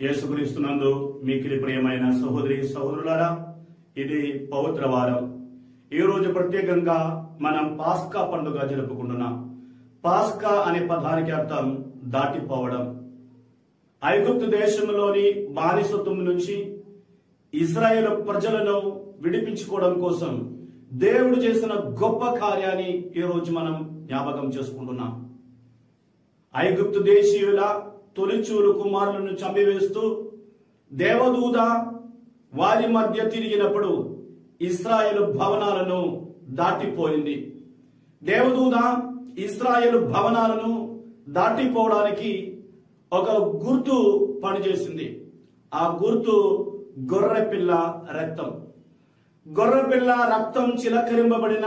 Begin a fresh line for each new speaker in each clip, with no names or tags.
యేసుక్రీస్తునందు మిక్కిలి ప్రియమైన సహోదరి సహోదరులారా, ఇది పవిత్ర వారం. ఈ రోజు ప్రత్యేకంగా మనం పాస్కా పండుగ జరుపుకుంటున్నాం. పాస్కా అనే పదానికి అర్థం దాటిపోవడం. ఐగుప్తు దేశంలోని బానిసత్వం నుంచి ఇశ్రాయేలు ప్రజలను విడిపించుకోవడం కోసం దేవుడు చేసిన గొప్ప కార్యాన్ని ఈ రోజు మనం జ్ఞాపకం చేసుకుంటున్నాం. ఐగుప్తు దేశీయుల తొలిచూలు కుమారులను చంపివేస్తూ దేవదూత వారి మధ్య తిరిగినప్పుడు ఇశ్రాయేలు భవనాలను దాటిపోయింది. దేవదూత ఇశ్రాయేలు భవనాలను దాటిపోవడానికి ఒక గుర్తు పనిచేసింది. ఆ గుర్తు గొర్రెపిల్ల రక్తం. గొర్రెపిల్ల రక్తం చిలకరింపబడిన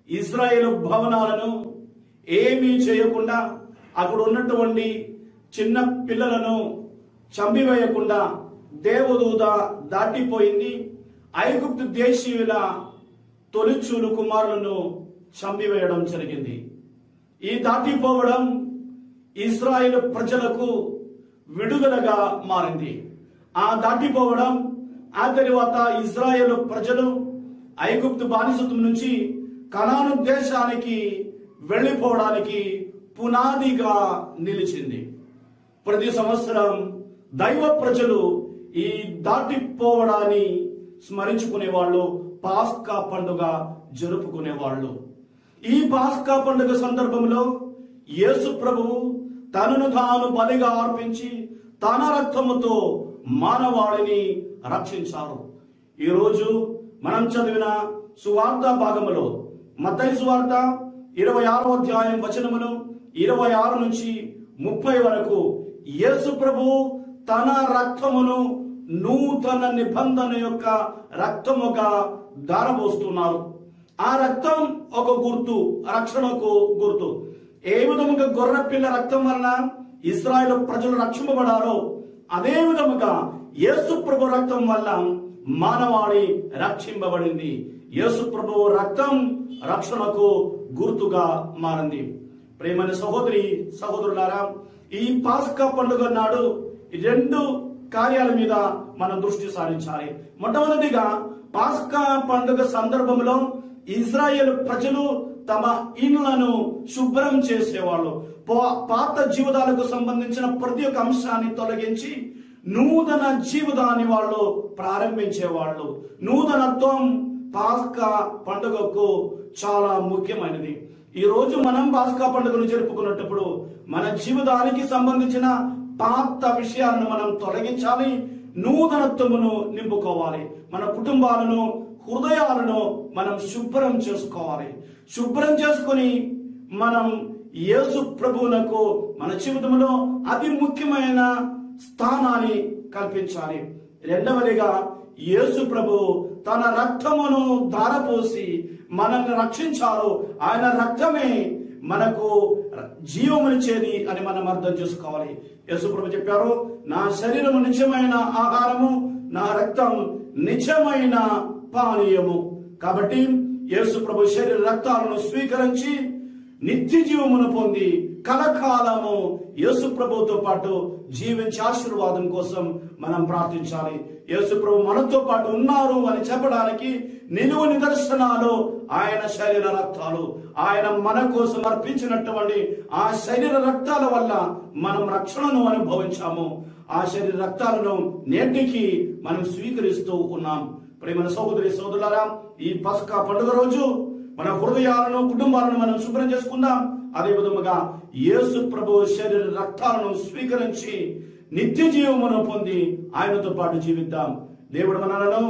ఇశ్రాయేలు భవనాలను ఏమీ చేయకుండా, అక్కడ ఉన్నటువంటి చిన్న పిల్లలను చంపివేయకుండా దేవదూత దాటిపోయింది. ఐగుప్తు దేశీయుల తొలిచూలు కుమారులను చంపివేయడం జరిగింది. ఈ దాటిపోవడం ఇశ్రాయేలు ప్రజలకు విడుదలగా మారింది. ఆ దాటిపోవడం ఆ తరువాత ఇశ్రాయేలు ప్రజలు ఐగుప్తు బానిసత్వం నుంచి కనాను దేశానికి వెళ్లిపోవడానికి పునాదిగా నిలిచింది. ప్రతి సంవత్సరం దైవ ప్రజలు ఈ దాటిపోవడాన్ని స్మరించుకునేవాళ్ళు, పాస్కా పండుగ జరుపుకునేవాళ్ళు. ఈ పాస్కా పండుగ సందర్భంలో యేసు ప్రభువు తనను తాను బలిగా అర్పించి తన రక్తముతో మానవాళిని రక్షించారు. ఈరోజు మనం చదివిన సువార్త భాగములో మత్తయి సువార్త 26వ అధ్యాయం వచనములు 26 నుంచి 30 వరకు యేసు ప్రభు తన రక్తమును నూతన నిబంధన యొక్క రక్తముగా ధారపోస్తున్నారు. ఆ రక్తం ఒక గుర్తు, రక్షణకు గుర్తు. ఏ విధముగా గొర్రెపిల్ల రక్తం వలన ఇశ్రాయేలు ప్రజలు రక్షింపబడారో అదే విధముగా యేసు ప్రభు రక్తం వల్ల మానవాళి రక్షింపబడింది. యేసు ప్రభు రక్తం రక్షణకు గుర్తుగా మారింది. ప్రేమైన సహోదరి సహోదరులారా, ఈ పాస్కా పండుగ నాడు 2 కార్యాల మీద మనం దృష్టి సారించాలి. మొట్టమొదటిగా పాస్కా పండుగ సందర్భంలో ఇశ్రాయేలు ప్రజలు తమ ఇండ్లను శుభ్రం చేసేవాళ్ళు. పాత జీవితాలకు సంబంధించిన ప్రతి ఒక్క అంశాన్ని తొలగించి నూతన జీవితాన్ని వాళ్ళు ప్రారంభించేవాళ్ళు. నూతనత్వం పాస్కా పండుగకు చాలా ముఖ్యమైనది. ఈ రోజు మనం పాస్కా పండుగను జరుపుకున్నప్పుడు మన జీవితానికి సంబంధించిన పాత విషయాలను మనం తొలగించాలి, నూతనత్వమును నింపుకోవాలి. మన కుటుంబాలను, హృదయాలను మనం శుభ్రం చేసుకోవాలి. శుభ్రం చేసుకుని మనం యేసు ప్రభువునకు మన జీవితంలో అతి ముఖ్యమైన స్థానాన్ని కల్పించాలి. రెండవదిగా యేసు ప్రభు తన రక్తమును ధారపోసి మనల్ని రక్షించారు. ఆయన రక్తమే మనకు జీవమునిచ్చేది అని మనం అర్థం చేసుకోవాలి. యేసు ప్రభు చెప్పారు, నా శరీరము నిత్యమైన ఆహారము, నా రక్తం నిత్యమైన పానీయము. కాబట్టి యేసు ప్రభు శరీర రక్తాలను స్వీకరించి నిత్య జీవమును పొంది కలకాలము యేసు ప్రభుతో పాటు జీవించే ఆశీర్వాదం కోసం మనం ప్రార్థించాలి. యేసు ప్రభు మనతో పాటు ఉన్నారు అని చెప్పడానికి నిలువు నిదర్శనాలు ఆయన శరీర రక్తాలు. ఆయన మన కోసం అర్పించినటువంటి ఆ శరీర రక్తాల వల్ల మనం రక్షణను అనుభవించాము. ఆ శరీర రక్తాలను నేటికి మనం స్వీకరిస్తూ ఉన్నాం. ప్రేమైన సహోదరి సహోదరులారా, ఈ పాస్కా పండుగ రోజు మన హృదయాలను, కుటుంబాలను మనం శుభ్రం చేసుకుందాం. అదే విధముగా యేసు ప్రభు శరీర రక్తాలను స్వీకరించి నిత్య జీవమును పొంది ఆయనతో పాటు జీవిద్దాం. దేవుడు మనలను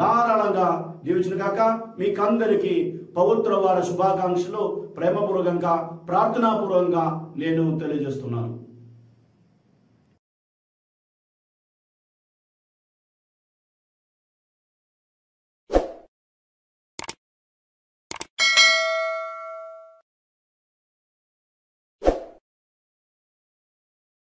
ధారాళంగా దీవించును గాక. మీకందరికీ పవిత్ర వార శుభాకాంక్షలు ప్రేమపూర్వకంగా, ప్రార్థనాపూర్వకంగా నేను తెలియజేస్తున్నాను.